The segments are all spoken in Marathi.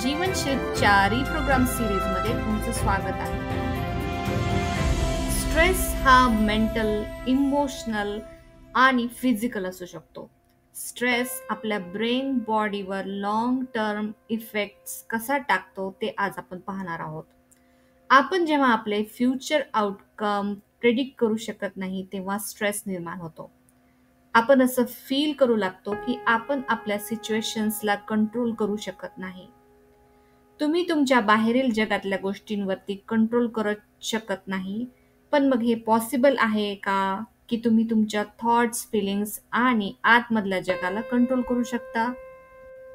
जीवनशिल्पच्या रिप्रोग्राम सिरीजमध्ये तुमचं स्वागत आहे. स्ट्रेस हा मेंटल, इमोशनल आणि फिजिकल असू शकतो. स्ट्रेस आपल्या ब्रेन बॉडीवर लॉंग टर्म इफेक्ट्स कसा टाकतो ते आज आपण पाहणार आहोत. आपण जेव्हा आपले फ्युचर आउटकम प्रेडिक्ट करू शकत नाही तेव्हा स्ट्रेस निर्माण होतो. आपण असं फील करू लागतो की आपण आपल्या सिच्युएशन्सला कंट्रोल करू शकत नाही. तुम्ही तुमच्या बाहेरील जगातल्या गोष्टींवरती कंट्रोल करू शकत नाही, पण मग हे पॉसिबल आहे का की तुम्ही तुमच्या थॉट्स, फीलिंग्स आणि आतमधल्या जगाला कंट्रोल करू शकता?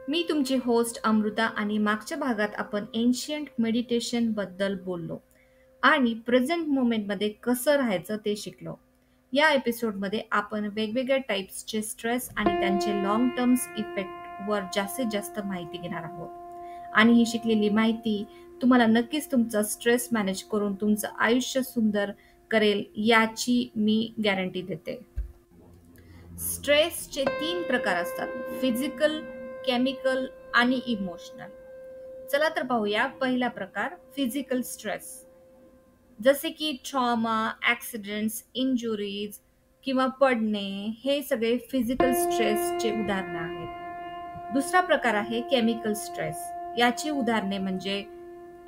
मी तुमची होस्ट अमृता आणि मागच्या भागात आपण एन्शियंट मेडिटेशन बद्दल बोललो आणि प्रेझेंट मोमेंटमध्ये कसं राहायचं ते शिकलो. या एपिसोडमध्ये आपण वेगवेगळ्या टाईप्सचे स्ट्रेस आणि त्यांचे लॉंग टर्म्स इफेक्टवर जास्तीत जास्त माहिती घेणार आहोत. आणि ही शिकलेली माहिती तुम्हाला नक्कीच तुमचा स्ट्रेस मॅनेज करून तुमचं आयुष्य सुंदर करेल याची मी गॅरंटी देते. स्ट्रेसचे 3 प्रकार असतात: फिजिकल, केमिकल आणि इमोशनल. चला तर पाहूया. पहिला प्रकार फिजिकल स्ट्रेस, जसे की ट्रॉमा, ऍक्सिडेंट्स, इंजुरीज किंवा पडणे, हे सगळे फिजिकल स्ट्रेसचे उदाहरणं आहेत. दुसरा प्रकार आहे केमिकल स्ट्रेस. याची उदाहरणे म्हणजे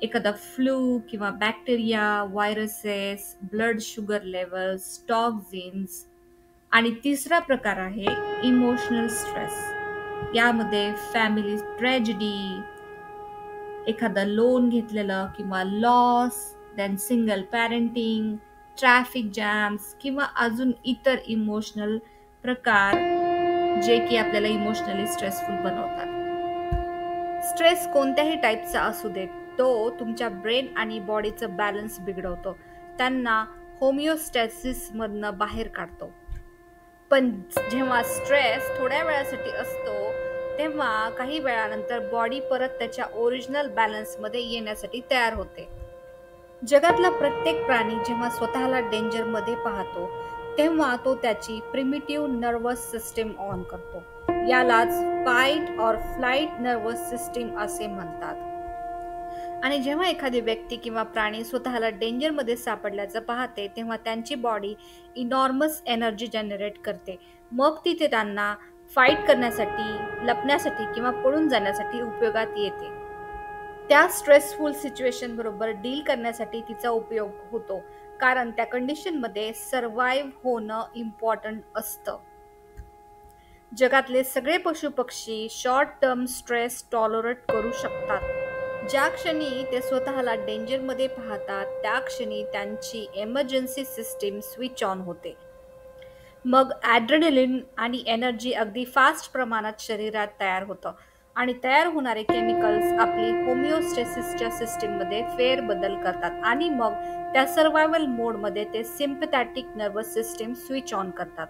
एखादा फ्लू किंवा bacteria, viruses, blood sugar levels, toxins. आणि तिसरा प्रकार आहे इमोशनल स्ट्रेस. यामध्ये फॅमिली ट्रॅजेडी, एखादं लोन घेतलेलं किंवा loss, then single parenting, traffic jams किंवा अजून इतर इमोशनल प्रकार जे की आपल्याला इमोशनली स्ट्रेसफुल बनवतात. स्ट्रेस कोणत्याही टाईपचा असू देत, तो तुमच्या ब्रेन आणि बॉडीचं बॅलन्स बिघडवतो, त्यांना होमिओस्टॅसिस मधनं बाहेर काढतो. पण जेव्हा स्ट्रेस थोड्या वेळासाठी असतो तेव्हा काही वेळानंतर बॉडी परत त्याच्या ओरिजिनल बॅलन्समध्ये येण्यासाठी तयार होते. जगातला प्रत्येक प्राणी जेव्हा स्वतःला डेंजरमध्ये पाहतो तेव्हा तो त्याची प्रिमिटिव्ह नर्वस सिस्टीम ऑन करतो. यालाच fight or flight nervous system असे म्हणतात. आणि जेव्हा एखादी व्यक्ती किंवा प्राणी स्वतःला डेंजरमध्ये सापडल्याचं पाहते तेव्हा त्यांची बॉडी इनॉर्मस एनर्जी जनरेट करते. मग ती त्यांना फाईट करण्यासाठी, लपण्यासाठी किंवा पळून जाण्यासाठी उपयोगात येते. त्या स्ट्रेसफुल सिच्युएशन बरोबर डील करण्यासाठी तिचा उपयोग होतो, कारण त्या कंडिशनमध्ये सर्व्हाइव्ह होणं इम्पॉर्टंट असतं. जगातले सगळे पशुपक्षी शॉर्ट टर्म स्ट्रेस टॉलरेट करू शकतात. ज्या क्षणी ते स्वतःला डेंजरमध्ये पाहतात त्या क्षणी त्यांची एमर्जन्सी सिस्टीम स्विच ऑन होते. मग ॲड्रेनलिन आणि एनर्जी अगदी फास्ट प्रमाणात शरीरात तयार होतं आणि तयार होणारे केमिकल्स आपली होमिओस्टॅसिसच्या सिस्टीममध्ये फेरबदल करतात आणि मग त्या सर्व्हायव्हल मोडमध्ये ते sympathetic nervous system switch on करतात.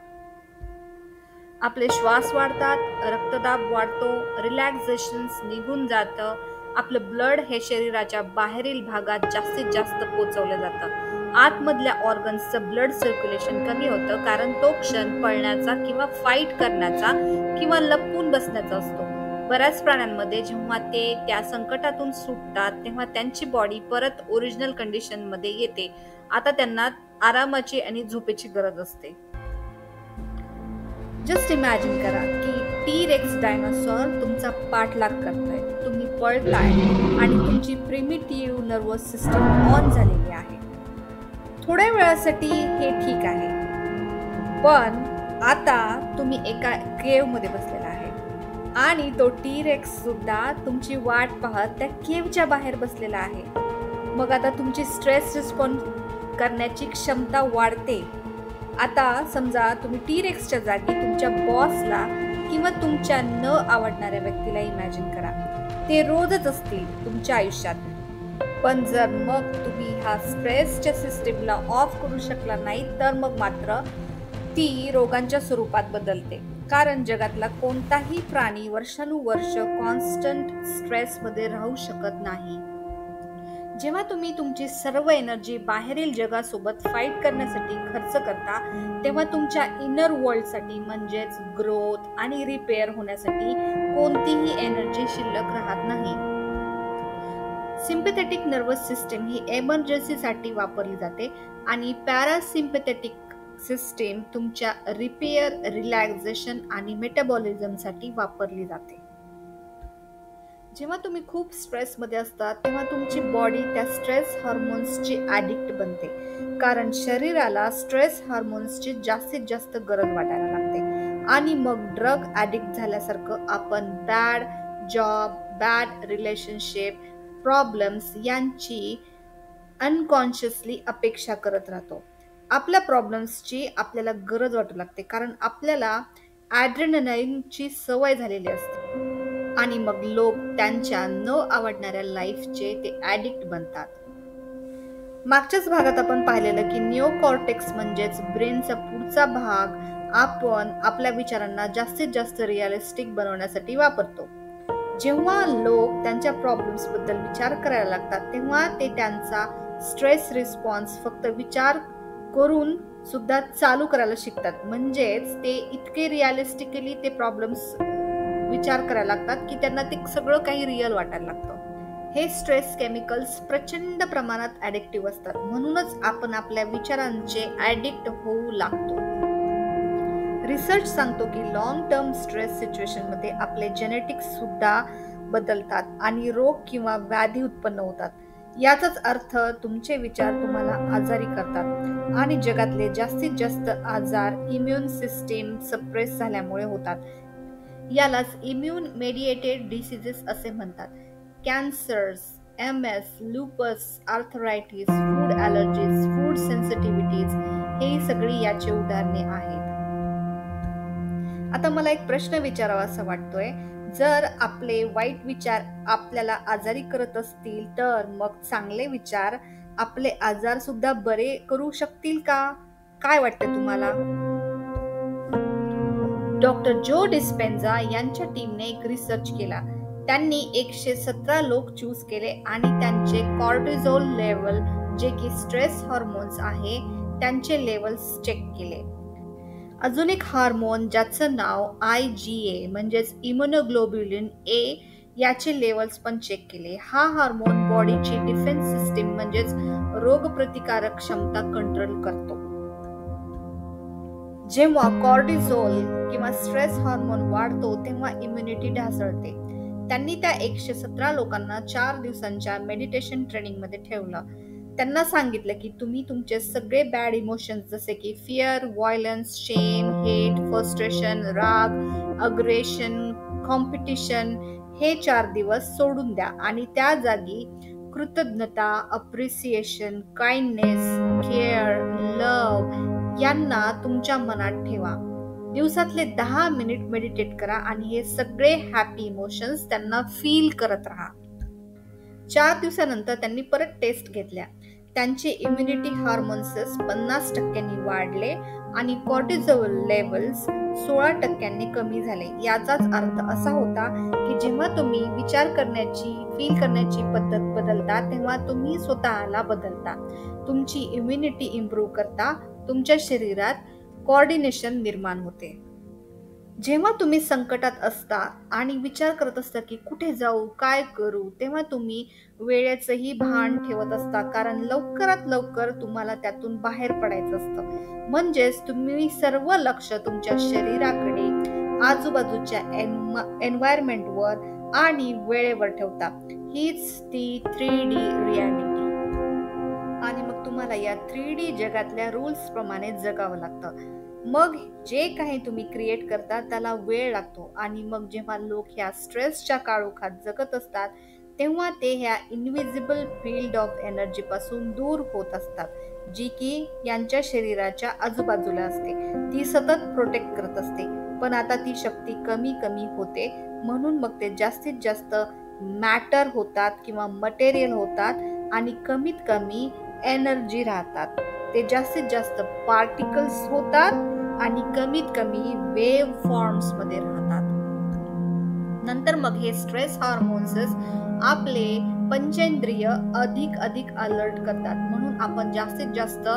आपले श्वास वाढतात, रक्तदाब वाढतो, रिलॅक्सेशन्स निघून जातं, आपलं ब्लड हे शरीराच्या बाहेरील भागात जास्तीत जास्त पोचवलं जातं. आतमधल्या ऑर्गन्सचं ब्लड सर्क्युलेशन कमी होतं, कारण तो क्षण पळण्याचा किंवा फाईट करण्याचा किंवा लपून बसण्याचा असतो. बऱ्याच प्राण्यांमध्ये जेव्हा ते त्या संकटातून सुटतात तेव्हा त्यांची बॉडी परत ओरिजिनल कंडिशनमध्ये येते. आता त्यांना आरामाची आणि झोपेची गरज असते. जस्ट इमॅजिन करा की टी-रेक्स डायनासॉर तुमचा पाठलाग करताय, तुम्ही पळताय आणि तुमची प्रिमिटिव्ह नर्वस सिस्टीम ऑन झालेली आहे. थोड्या वेळासाठी हे ठीक आहे, पण आता तुम्ही एका केव्हमध्ये बसलेला आहे आणि तो टी-रेक्स सुद्धा तुमची वाट पाहत त्या केव्हच्या बाहेर बसलेला आहे. मग आता तुमची स्ट्रेस रिस्पॉन्स करण्याची क्षमता वाढते. आता समजा तुम्ही टी-रेक्सच्या जागी तुमच्या बॉसला किंवा तुमच्या न आवडणाऱ्या व्यक्तीला इमॅजिन करा. ते रोजच असतील तुमच्या आयुष्यात, पण जर मग तुम्ही ह्या स्ट्रेसच्या सिस्टीमला ऑफ करू शकला नाही तर मग मात्र ती रोगांच्या स्वरूपात बदलते. कारण जगातला कोणताही प्राणी वर्षानुवर्ष कॉन्स्टंट स्ट्रेसमध्ये राहू शकत नाही. जेव्हा तुम्ही तुमची सर्व एनर्जी बाहेरील जगासोबत फाईट करण्यासाठी खर्च करता तेव्हा तुमच्या इनर वर्ल्डसाठी म्हणजेच ग्रोथ आणि रिपेअर होण्यासाठी कोणतीही एनर्जी शिल्लक राहत नाही. सिम्पॅथेटिक नर्वस सिस्टीम ही एमर्जन्सीसाठी वापरली जाते आणि पॅरासिम्पॅथेटिक सिस्टीम तुमच्या रिपेअर, रिलॅक्सेशन आणि मेटाबॉलिझमसाठी वापरली जाते. जेव्हा तुम्ही खूप स्ट्रेसमध्ये असता तेव्हा तुमची बॉडी त्या स्ट्रेस हार्मोन्सची ॲडिक्ट बनते, कारण शरीराला स्ट्रेस हार्मोन्सची जास्तीत जास्त गरज वाटायला लागते आणि मग ड्रग ॲडिक्ट झाल्यासारखं आपण bad job, bad relationship, problems यांची अनकॉन्शियसली अपेक्षा करत राहतो. आपल्या प्रॉब्लेम्सची आपल्याला गरज वाटू लागते, कारण आपल्याला ॲड्रेनलाईनची सवय झालेली असते आणि मग लोक त्यांच्या न आवडणाऱ्या लाईफचे ते ॲडिक्ट बनतात. मागच्याच भागात आपण पाहिलेलं की निओकॉर्टेक्स म्हणजेच ब्रेनचा पुढचा भाग आपण आपल्या विचारांना जास्तीत जास्त रिअलिस्टिक बनवण्यासाठी वापरतो. जेव्हा लोक त्यांच्या प्रॉब्लेम्स बद्दल विचार करायला लागतात तेव्हा ते त्यांचा स्ट्रेस रिस्पॉन्स फक्त विचार करून सुद्धा चालू करायला शिकतात. म्हणजेच ते इतके रिअलिस्टिकली ते प्रॉब्लेम्स विचार करायला लागतात की त्यांना ते सगळं काही रिअल वाटायला लागतं. हे स्ट्रेस केमिकल्स प्रचंड प्रमाणात ॲडिक्टिव्ह असतात, म्हणूनच आपण आपल्या विचारांचे ॲडिक्ट होऊ लागतो. रिसर्च सांगतो की लॉंग टर्म स्ट्रेस सिच्युएशनमध्ये आपले जेनेटिक्स सुद्धा बदलतात आणि रोग किंवा व्याधी उत्पन्न होतात. याचाच अर्थ तुमचे विचार तुम्हाला आजारी करतात आणि जगातले जास्तीत जास्त आजार इम्युन सिस्टीम सप्रेस झाल्यामुळे होतात. यालाच इम्युन मेडिएटेड डिसीजेस असे म्हणतात. Cancers, MS, lupus, arthritis, food allergies, food sensitivities हे सगळी याची उदाहरणे आहेत. आता मला एक प्रश्न विचारावा असा वाटतोय, जर आपले वाईट विचार आपल्याला आजारी करत असतील तर मग चांगले विचार आपले आजार सुद्धा बरे करू शकतील का? काय वाटतं तुम्हाला? डॉक्टर जो डिस्पेन्झा यांच्या टीमने एक रिसर्च केला. त्यांनी 117 लोक चूज केले आणि त्यांचे कॉर्टिझोल लेवल, जे की स्ट्रेस हार्मोन्स आहे, त्यांचे लेवल्स चेक केले. अजून एक हार्मोन ज्याचं नाव IgA म्हणजेच इम्युनोग्लोब्युलिन A याचे लेवल्स पण चेक केले. हा हार्मोन बॉडीची डिफेन्स सिस्टीम म्हणजेच रोगप्रतिकारक क्षमता कंट्रोल करतो. जेव्हा कॉर्टिझोल किंवा स्ट्रेस हार्मोन वाढतो तेव्हा इम्युनिटी ढासळते. त्यांनी त्या 117 लोकांना 4 दिवसांच्या मेडिटेशन ट्रेनिंगमध्ये ठेवलं. त्यांना सांगितलं की तुम्ही तुमचे सगळे बॅड इमोशन्स जसे की फिअर, व्हायलन्स, शेम, हेट, फ्रस्ट्रेशन, राग, अग्रेशन, कॉम्पिटिशन हे 4 दिवस सोडून द्या आणि त्या जागी कृतज्ञता, अप्रिसिएशन, काइंडनेस, केअर, लव्ह यांना तुमच्या मनात ठेवा. दिवसातले 10 मिनिट मेडिटेट करा आणि हे सगळे हॅपी इमोशन्स त्यांना फील करत राहा. 4 दिवसानंतर त्यांनी परत टेस्ट घेतल्या. त्यांचे इम्युनिटी हार्मोन्स 50% वाढले आणि कॉर्टिझोल लेवल्स 16% कमी झाले. याचाच अर्थ असा होता की जेव्हा तुम्ही विचार करण्याची, फील करण्याची पद्धत बदलता तेव्हा तुम्ही स्वतःला बदलता, तुमची इम्युनिटी इम्प्रूव्ह करता, तुमच्या शरीरात कोऑर्डिनेशन निर्माण होते. जेव्हा तुम्ही संकटात असता आणि विचार करत असता की कुठे जाऊ, काय करू, तेव्हा तुम्ही वेळेचंही भान ठेवत असता, कारण लवकरात लवकर तुम्हाला त्यातून बाहेर पडायचं असतं. म्हणजेच तुम्ही सर्व लक्ष तुमच्या शरीराकडे, आजूबाजूच्या एन्व्हायरमेंटवर आणि वेळेवर ठेवता. हीच ती 3D रियालिटी. आणि मग तुम्हाला या 3D जगातल्या रूल्स प्रमाणे जगावं लागतं. मग जे काही तुम्ही क्रिएट करता त्याला वेळ लागतो आणि मग जेव्हा लोक ह्या स्ट्रेसच्या काळोखात जगत असतात तेव्हा ते ह्या इनविजिबल फील्ड ऑफ एनर्जी पासून दूर होत असतात, जी की यांच्या शरीराच्या आजूबाजूला असते. ती सतत प्रोटेक्ट करत असते, पण आता ती शक्ती कमी कमी होते. म्हणून मग ते जास्तीत जास्त मॅटर होतात किंवा मटेरियल होतात आणि कमीत कमी एनर्जी राहतात. ते जास्तीत जास्त पार्टिकल्स होतात आणि कमीत कमी वेव्ह फॉर्म्स मध्ये राहतात. नंतर मग हे स्ट्रेस हार्मोन्स आपले पंचेंद्रिय अधिक अलर्ट करतात, म्हणून आपण जास्तीत जास्त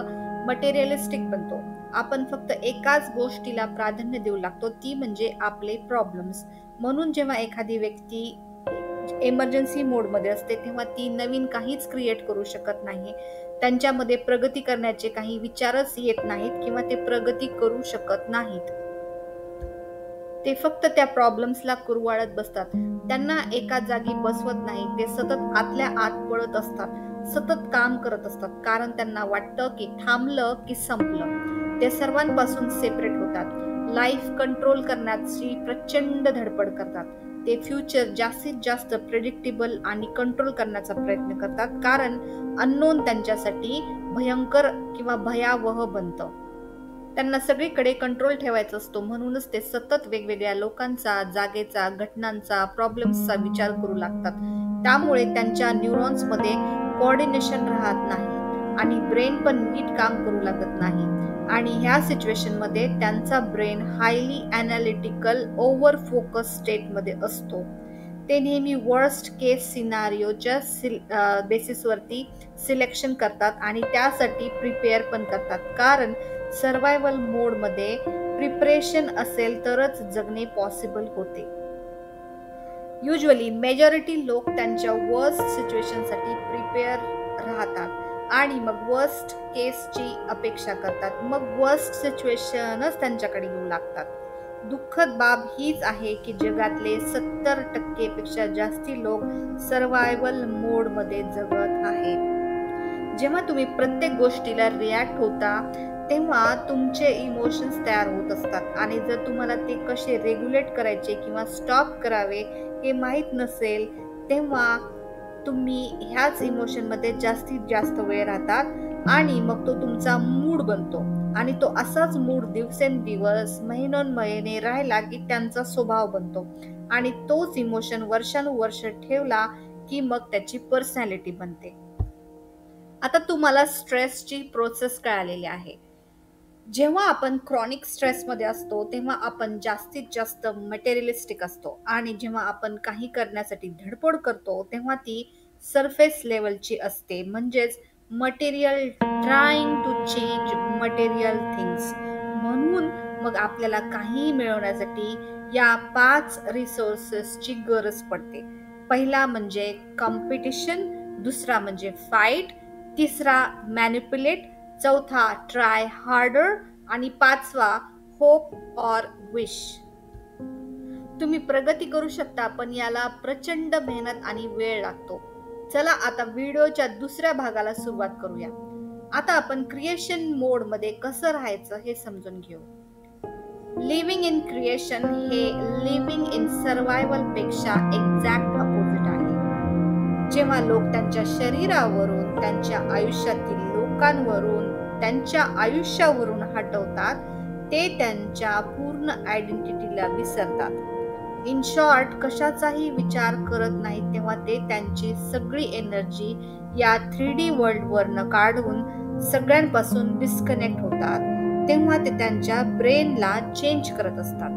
मटेरियलिस्टिक बनतो. आपण फक्त एकाच गोष्टीला प्राधान्य देऊ लागतो, ती म्हणजे आपले प्रॉब्लेम्स. म्हणून जेव्हा एखादी व्यक्ती इमर्जन्सी मोडमध्ये असते तेव्हा ती नवीन काहीच क्रिएट करू शकत नाही. त्यांच्यामध्ये प्रगती करण्याचे काही विचारच येत नाहीत किंवा ते प्रगती करू शकत नाहीत. ते फक्त त्या प्रॉब्लेम्सला कुरवाळत बसतात. त्यांना एका जागी बसवत नाही. ते सतत आतल्या आत पळत असतात, सतत काम करत असतात, कारण त्यांना वाटतं की थांबलं की संपलं. ते सर्वांपासून सेपरेट होतात. लाईफ कंट्रोल करण्याची प्रचंड धडपड करतात. ते फ्युचर जास्तीत जास्त प्रेडिक्टेबल आणि कंट्रोल करण्याचा प्रयत्न करतात, कारण अननोन त्यांच्यासाठी भयंकर किंवा भयावह बनतं. त्यांना सगळीकडे कंट्रोल ठेवायचा असतो, म्हणूनच ते सतत वेगवेगळ्या लोकांचा, जागेचा, घटनांचा, प्रॉब्लेम्सचा विचार करू लागतात. त्यामुळे त्यांच्या न्यूरॉन्समध्ये कोऑर्डिनेशन राहत नाही आणि ब्रेन पण नीट काम करू लागत नाही. आणि ह्या सिच्युएशनमध्ये त्यांचा brain highly analytical over focus स्टेटमध्ये असतो. ते नेहमी वर्स्ट केस सिनारिओच्या बेसिसवरती सिलेक्शन करतात आणि त्यासाठी प्रिपेअर पण करतात, कारण सर्वायवल मोडमध्ये प्रिपरेशन असेल तरच जगणे पॉसिबल होते. युजली मेजॉरिटी लोक त्यांच्या वर्स्ट सिच्युएशनसाठी प्रिपेअर राहतात आणि मग वर्स्ट केसची अपेक्षा करतात. मग वर्स्ट सिच्युएशनच त्यांच्याकडे येऊ लागतात. दुःखद बाब हीच आहे की जगातले 70% पेक्षा जास्ती लोक सर्वायवल मोडमध्ये जगत आहेत. जेव्हा तुम्ही प्रत्येक गोष्टीला रिॲक्ट होता तेव्हा तुमचे इमोशन्स तयार होत असतात आणि जर तुम्हाला ते कसे रेग्युलेट करायचे किंवा स्टॉप करावे हे माहीत नसेल तेव्हा तुम्ही ह्याच इमोशनमध्ये जास्तीत जास्त वेळ राहतात आणि मग तो तुमचा मूड बनतो आणि तो असाच मूड दिवसेंदिवस महिनोन्महिने राहिला की त्यांचा स्वभाव बनतो आणि तोच इमोशन वर्षानुवर्ष ठेवला की मग त्याची पर्सनॅलिटी बनते. आता तुम्हाला स्ट्रेसची प्रोसेस कळालेली आहे. जेव्हा आपण क्रॉनिक स्ट्रेसमध्ये असतो तेव्हा आपण जास्तीत जास्त मटेरियलिस्टिक असतो आणि जेव्हा आपण काही करण्यासाठी धडपड करतो तेव्हा ती सरफेस लेवलची असते, म्हणजेच material trying to change material things. म्हणून मग आपल्याला काही मिळवण्यासाठी या 5 रिसोर्सेसची गरज पडते. पहिला म्हणजे कॉम्पिटिशन, दुसरा म्हणजे फाईट, तिसरा मॅनिप्युलेट, चौथा ट्राय हार्डर आणि 5वा होप ऑर विश. तुम्ही प्रगती करू शकता पण याला प्रचंड मेहनत आणि वेळ लागतो. चला आता व्हिडिओच्या दुसऱ्या भागाला सुरुवात करूया. आता आपण क्रिएशन मोड मध्ये कसं राहायचं हे समजून घेऊ. लिव्हिंग इन क्रिएशन हे लिव्हिंग इन सर्वायवल पेक्षा एक्झॅक्ट अपोजिट आहे. जेव्हा लोक त्यांच्या शरीरावरून, त्यांच्या आयुष्यातील लोकांवरून, त्यांच्या आयुष्यावरून हटवतात ते त्यांच्या पूर्ण आयडेंटिटीला विसरतात. इन शॉर्ट, कशाचाही विचार करत नाहीत तेव्हा ते त्यांची सगळी एनर्जी या 3D वर्ल्डवरनं काढून सगळ्यांपासून डिस्कनेक्ट होतात. तेव्हा ते त्यांच्या ब्रेनला चेंज करत असतात.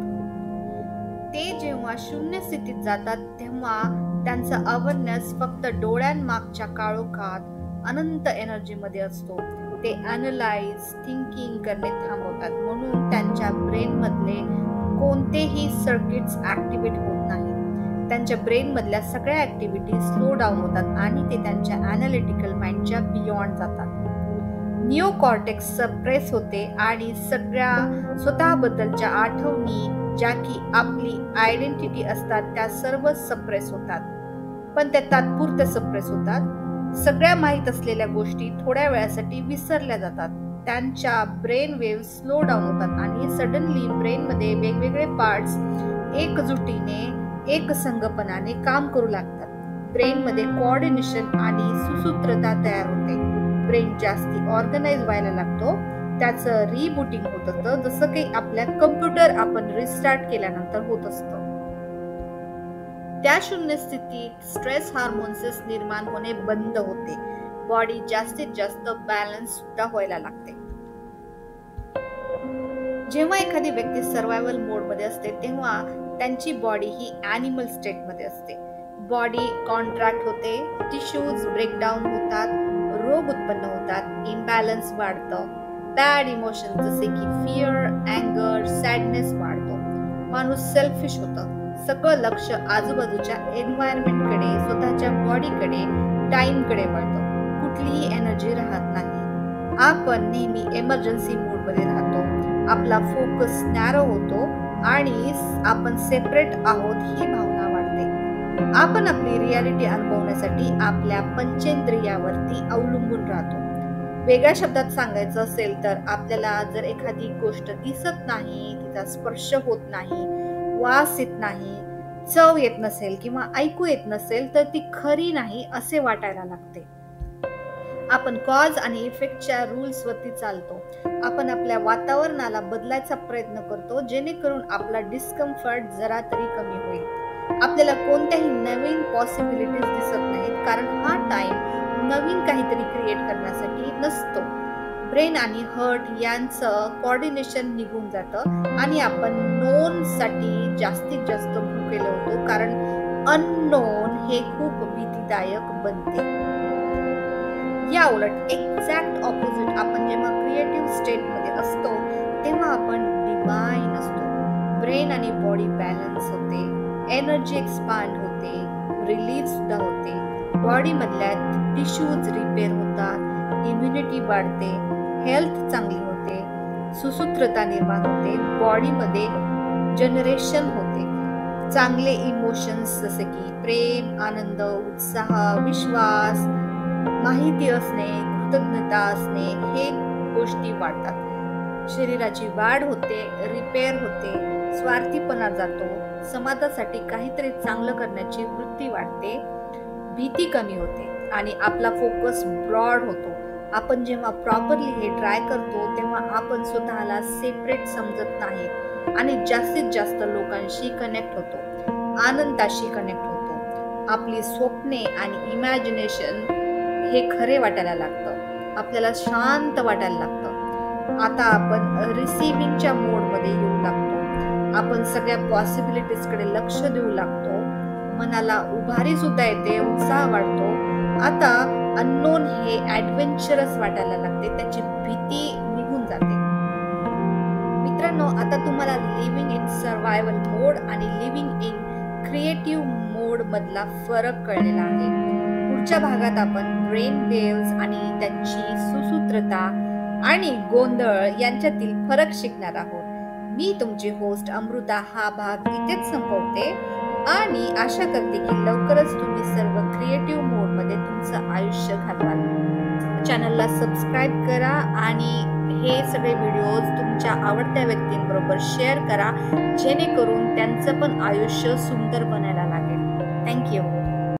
ते जेव्हा शून्य स्थितीत जातात तेव्हा त्यांचा अवेअरनेस फक्त डोळ्यांमागच्या काळोखात अनंत एनर्जीमध्ये असतो. ते अॅनलाइज, थिंकिंग करणे थांबवतात, म्हणून त्यांच्या ब्रेन मधले कोणतेही सर्किट्स ऍक्टिव्हेट होत नाहीत. त्यांच्या ब्रेन मधल्या सगळ्या ऍक्टिव्हिटी स्लो डाऊन होतात आणि ते त्यांच्या अॅनालिटिकल माइंडच्या बियॉन्ड जातात. निओ कॉर्टेक्स सप्रेस होते आणि सगळ्या स्वतःबद्दलच्या आठवणी, ज्या की आपली आयडेंटिटी असतात, त्या सर्व सप्रेस होतात. पण त्या तात्पुरत्या सप्रेस होतात. सगळ्या माहीत असलेल्या गोष्टी थोड्या वेळासाठी विसरल्या जातात. त्यांच्या ब्रेन वेव्ह स्लो डाऊन होतात आणि सडनली ब्रेनमध्ये वेगवेगळे पार्ट्स एकजुटीने, एकसंगपणाने काम करू लागतात. ब्रेनमध्ये कोऑर्डिनेशन आणि सुसूत्रता तयार होते. ब्रेन जास्ती ऑर्गनाइज व्हायला लागतो. त्याचं रिबूटिंग होत असतं, जसं काही आपल्या कम्प्युटर आपण रिस्टार्ट केल्यानंतर होत असतं. त्या शून्य स्थितीत स्ट्रेस हार्मोन्स निर्माण होणे बंद होते. बॉडी जास्तीत जास्त बॅलन्स सुद्धा व्हायला लागते. जेव्हा एखादी व्यक्ती सर्वायवल मोड मध्ये असते तेव्हा त्यांची बॉडी ही ॲनिमल स्टेट मध्ये असते. बॉडी कॉन्ट्रॅक्ट होते, टिश्यूज ब्रेकडाऊन होतात, रोग उत्पन्न होतात, इम्बॅलन्स वाढतं, बॅड इमोशन जसे की फिअर, अँगर, सॅडनेस वाढतो. माणूस सेल्फिश होतं. सगळं लक्ष आजूबाजूच्या एन्व्हायरमेंटकडे, स्वतःच्या बॉडीकडे, टाइमकडे वळतं. कुठलीही एनर्जी राहत नाही. आपण नेहमी एमर्जन्सी मोडमध्ये राहतो. आपला फोकस नॅरो होतो आणि आपण सेपरेट आहोत ही भावना वाढते. आपण आपली रियालिटी अनुभवण्यासाठी आपल्या पंचेंद्रियावरती अवलंबून राहतो. वेगळ्या शब्दात सांगायचं असेल तर आपल्याला जर एखादी गोष्ट दिसत नाही, तिचा स्पर्श होत नाही, वास येत नाही, चव येत नसेल किंवा ऐकू येत नसेल तर ती खरी नाही असे वाटायला लागते. आपण कॉज आणि इफेक्टच्या रूल्स वरती चालतो. आपण आपल्या वातावरणाला बदलायचा प्रयत्न करतो जेणेकरून आपला डिस्कम्फर्ट जरा तरी कमी होईल. आपल्याला कोणत्याही नवीन पॉसिबिलिटीज दिसत नाहीत कारण हा टाइम नवीन काहीतरी क्रिएट करण्यासाठी नसतो. ब्रेन आणि हार्ट यांचं कोऑर्डिनेशन निघून जातं आणि आपण नोन साठी जास्तीत जास्त भुकेले होतो कारण अननोन हे खूप भीतीदायक बनते. या उलट एक्झॅक्ट ऑपोजिट आपण जेव्हा क्रिएटिव्ह स्टेट मध्ये असतो तेव्हा आपण डिवाइन असतो. ब्रेन आणि बॉडी बॅलन्स होते, एनर्जी एक्सपांड होते, रिलीफ सुद्धा होते, बॉडी मधल्या टिश्यूज रिपेअर होतात, इम्युनिटी वाढते, हेल्थ चांगली होते, सुसूत्रता निर्माण होते, बॉडीमध्ये जनरेशन होते. चांगले इमोशन्स जसे की प्रेम, आनंद, उत्साह, विश्वास, माहिती असणे, कृतज्ञता असणे हे गोष्टी वाढतात. शरीराची वाढ होते, रिपेअर होते, स्वार्थीपणा जातो, समाजासाठी काहीतरी चांगलं करण्याची वृत्ती वाढते, भीती कमी होते आणि आपला फोकस ब्रॉड होतो. आपण जेव्हा प्रॉपरली हे ट्राय करतो तेव्हा आपण स्वतःला सेपरेट समजत नाही आणि जास्तीत जास्त लोकांशी कनेक्ट होतो, आनंदाशी कनेक्ट होतो. आपली स्वप्ने आणि इमॅजिनेशन हे खरे वाटायला लागतं, आपल्याला शांत वाटायला लागतं. आता आपण रिसिव्हिंगच्या मोडमध्ये येऊ लागतो. आपण सगळ्या पॉसिबिलिटीज कडे लक्ष देऊ लागतो. मनाला उभारी सुद्धा येते, उत्साह वाढतो. आता अननोन हे ऍडव्हेंचरस वाटायला लागते, त्याची भीती निघून जाते. मित्रांनो, आता तुम्हाला लिव्हिंग इन सर्व्हायव्हल मोड आणि लिव्हिंग इन क्रिएटिव्ह मोड मधला फरक कळलेला आहे. पुढच्या भागात आपण ब्रेन वेव्स आणि त्यांची सुसूत्रता आणि गोंधळ यांच्यातील फरक शिकणार आहोत. मी तुमची होस्ट अमृता हा भाग इथेच संपवते आणि आशा करते की लवकरच तुम्ही सर्व क्रिएटिव्ह मोड मध्ये तुमचं आयुष्य घालवाल. चॅनलला सबस्क्राईब करा आणि हे सगळे व्हिडिओज तुमच्या आवडत्या व्यक्तींबरोबर शेअर करा जेणेकरून त्यांचं पण आयुष्य सुंदर बनायला लागेल. थँक्यू.